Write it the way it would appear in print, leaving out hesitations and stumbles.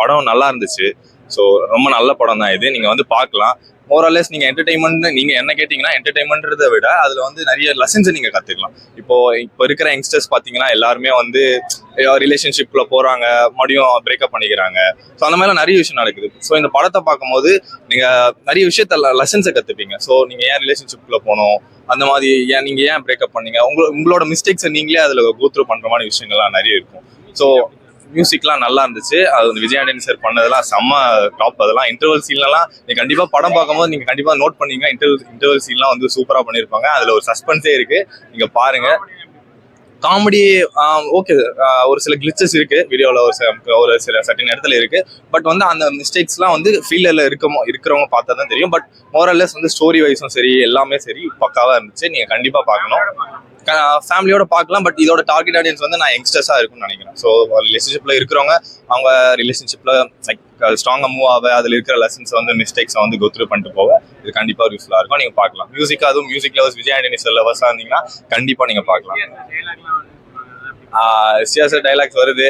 படம் நல்லா இருந்துச்சு. ஸோ ரொம்ப நல்ல படம் தான் இது. நீங்க வந்து பார்க்கலாம். மோரலெஸ் நீங்க என்டர்டைன்மெண்ட் நீங்க என்ன கேட்டீங்கன்னா என்டர்டைன்மெண்ட்றதை விட அதுல வந்து நிறைய லெசன்ஸ் நீங்க கத்துக்கலாம். இப்போ இருக்கிற யங்ஸ்டர்ஸ் பாத்தீங்கன்னா எல்லாருமே வந்து ரிலேஷன்ஷிப்ல போறாங்க, மறுபடியும் பிரேக்கப் பண்ணிக்கிறாங்க. ஸோ அந்த மாதிரிலாம் நிறைய விஷயம் நடக்குது. ஸோ இந்த படத்தை பார்க்கும்போது நீங்க நிறைய விஷயத்த லெசன்ஸை கத்துப்பீங்க. ஸோ நீங்க ஏன் ரிலேஷன்ஷிப்ல போகணும், அந்த மாதிரி நீங்க ஏன் பிரேக்கப் பண்ணீங்க, உங்களோட மிஸ்டேக்ஸை நீங்களே அதுல கோத்ரூ பண்ற மாதிரி விஷயங்கள்லாம் நிறைய இருக்கும். ஸோ மியூசிக்லாம் நல்லா இருந்துச்சு. அது வந்து விஜய் ஆண்டனி சார் பண்ணதெல்லாம் செம்ம டாப். அதெல்லாம் இன்டர்வல் சீன்லாம் நீங்க கண்டிப்பா படம் பார்க்கும்போது நீங்க கண்டிப்பா நோட் பண்ணீங்க. இன்டர்வல் சீன்லாம் வந்து சூப்பரா பண்ணிருப்பாங்க. அதுல ஒரு சஸ்பென்ஸே இருக்கு, நீங்க பாருங்க. காமெடி ஓகே, ஒரு சில கிளிச்சஸ் இருக்கு வீடியோல, ஒரு சில சர்டன் இடத்துல இருக்கு. பட் வந்து அந்த மிஸ்டேக்ஸ்லாம் வந்து ஃபீல்டர்ல இருக்கிறவங்க பார்த்தா தான் தெரியும். பட் மோரல்லெஸ் வந்து ஸ்டோரி வைஸும் சரி எல்லாமே சரி பக்காவா இருந்துச்சு. நீங்க கண்டிப்பா பார்க்கணும். ஃபேமிலியோட பார்க்கலாம். பட் இதோட டார்கெட் ஆடியன்ஸ் வந்து நான் யங்ஸ்டர்ஸா இருக்கும்னு நினைக்கிறேன். ஸோ ரிலேஷன்ஷிப்ல இருக்கிறவங்க அவங்க ரிலேஷன்ஷிப்ல லைக் ஸ்ட்ராங்கா மூவ் ஆக அதுல இருக்கிற லெசன்ஸ் வந்து மிஸ்டேக்ஸ் வந்து கோத்ரூ பண்ணிட்டு போக இது கண்டிப்பா யூஸ்ஃபுல்லா இருக்கும். நீங்க பார்க்கலாம். மியூசிக், அதுவும் music lovers, Vijay Antony sir லவர்ஸா இருந்தீங்கன்னா கண்டிப்பா நீங்க பார்க்கலாம். சியாசர் டைலாக்ஸ் வருது.